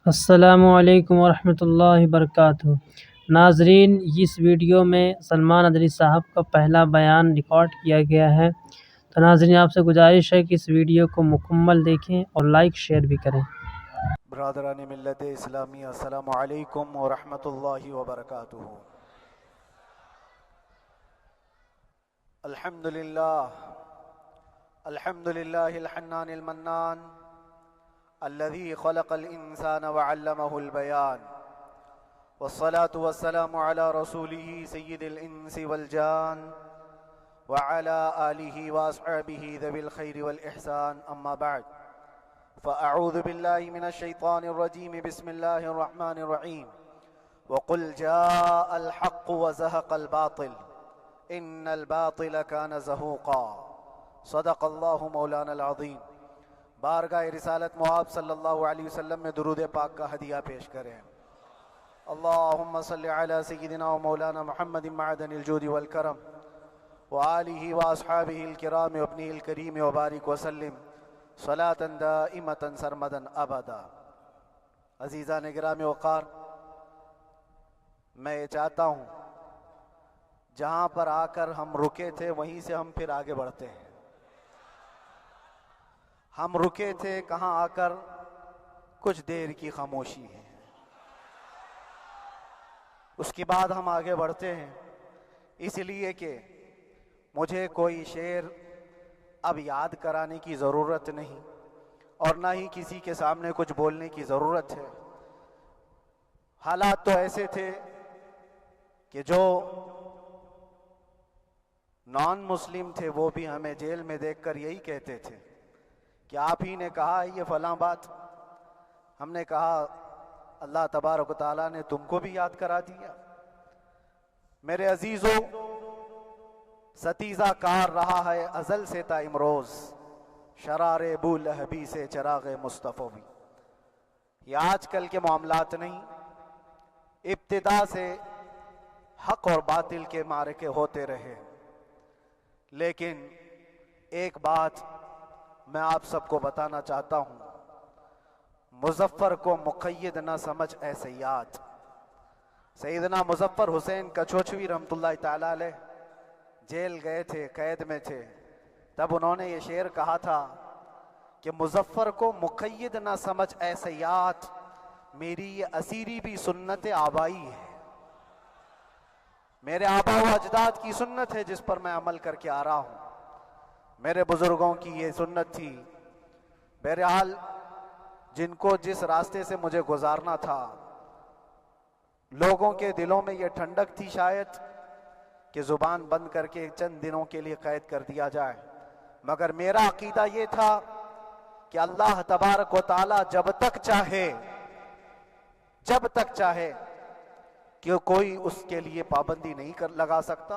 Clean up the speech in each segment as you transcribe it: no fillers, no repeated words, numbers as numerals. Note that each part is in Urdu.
السلام علیکم ورحمۃ اللہ وبرکاتہ۔ ناظرین، اس ویڈیو میں سلمان ادری صاحب کا پہلا بیان ریکارڈ کیا گیا ہے، تو ناظرین آپ سے گزارش ہے کہ اس ویڈیو کو مکمل دیکھیں اور لائک شیئر بھی کریں۔ برادران ملت اسلامی، السلام علیکم ورحمۃ اللہ وبرکاتہ۔ الحمدللہ الحنان المنان الذي خلق الإنسان وعلمه البيان، والصلاة والسلام على رسوله سيد الإنس والجان وعلى آله وأصحابه ذوي الخير والإحسان، أما بعد فأعوذ بالله من الشيطان الرجيم، بسم الله الرحمن الرحيم، وقل جاء الحق وزهق الباطل إن الباطل كان زهوقا، صدق الله مولانا العظيم۔ بارگاہ رسالت مآب صلی اللہ علیہ وسلم میں درود پاک کا ہدیہ پیش کریں۔ اللہم صلی علی سیدنا و مولانا محمد معدن الجود والکرم وآلہ واصحابہ الکرام وابنہ الکریم وبارک وسلم صلاة دائمة سرمدا ابدا۔ عزیزان گرامی وقار، میں یہ چاہتا ہوں جہاں پر آ کر ہم رکے تھے وہیں سے ہم پھر آگے بڑھتے ہیں۔ ہم رکے تھے کہاں آ کر؟ کچھ دیر کی خاموشی ہے، اس کے بعد ہم آگے بڑھتے ہیں، اس لیے کہ مجھے کوئی شعر اب یاد کرانے کی ضرورت نہیں اور نہ ہی کسی کے سامنے کچھ بولنے کی ضرورت ہے۔ حالات تو ایسے تھے کہ جو نان مسلم تھے وہ بھی ہمیں جیل میں دیکھ کر یہی کہتے تھے کہ آپ ہی نے کہا یہ فلاں بات۔ ہم نے کہا اللہ تبارک و تعالیٰ نے تم کو بھی یاد کرا دیا۔ میرے عزیزو، ستیزہ کار رہا ہے ازل سے تا امروز، شرار ابو لہبی سے چراغ مصطفی بھی۔ یہ آج کل کے معاملات نہیں، ابتدا سے حق اور باطل کے معرکے ہوتے رہے، لیکن ایک بات میں آپ سب کو بتانا چاہتا ہوں، مظفر کو مقید نہ سمجھ اے سیاد۔ سیدنا مظفر حسین کچھوچھوی رحمت اللہ تعالیٰ علیہ جیل گئے تھے، قید میں تھے، تب انہوں نے یہ شعر کہا تھا کہ مظفر کو مقید نہ سمجھ اے سیاد، میری یہ اسیری بھی سنت آبائی ہے، میرے آبا و اجداد کی سنت ہے جس پر میں عمل کر کے آ رہا ہوں، میرے بزرگوں کی یہ سنت تھی۔ بہرحال جن کو جس راستے سے مجھے گزارنا تھا، لوگوں کے دلوں میں یہ ٹھنڈک تھی شاید کہ زبان بند کر کے چند دنوں کے لیے قید کر دیا جائے، مگر میرا عقیدہ یہ تھا کہ اللہ تبارک و تعالی جب تک چاہے کہ کوئی اس کے لیے پابندی نہیں لگا سکتا۔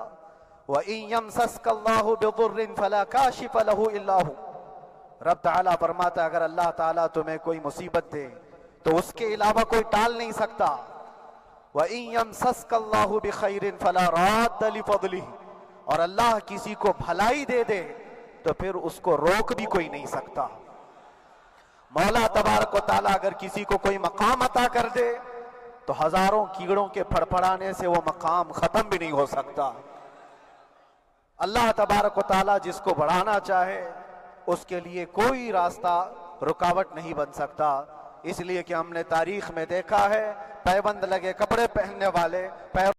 وَإِن يَمْسَسْكَ اللَّهُ بِضُرٍّ فَلَا كَاشِفَ لَهُ إِلَّا هُوَ، رب تعالیٰ فرماتا ہے اگر اللہ تعالیٰ تمہیں کوئی مصیبت دے تو اس کے علاوہ کوئی ٹال نہیں سکتا۔ وَإِن يَمْسَسْكَ اللَّهُ بِخَيْرٍ فَلَا رَادَّ لِفَضْلِهِ، اور اللہ کسی کو بھلائی دے دے تو پھر اس کو روک بھی کوئی نہیں سکتا۔ مولا تبارک و تعالیٰ اگر کسی کو کوئی مقام عطا کر دے تو ہزاروں کیڑوں کے پھڑپھڑانے سے وہ مقام ختم بھی نہیں ہو سکتا۔ اللہ تبارک و تعالیٰ جس کو بڑھانا چاہے اس کے لیے کوئی راستہ رکاوٹ نہیں بن سکتا۔ اس لیے کہ ہم نے تاریخ میں دیکھا ہے پیبند لگے کپڑے پہننے والے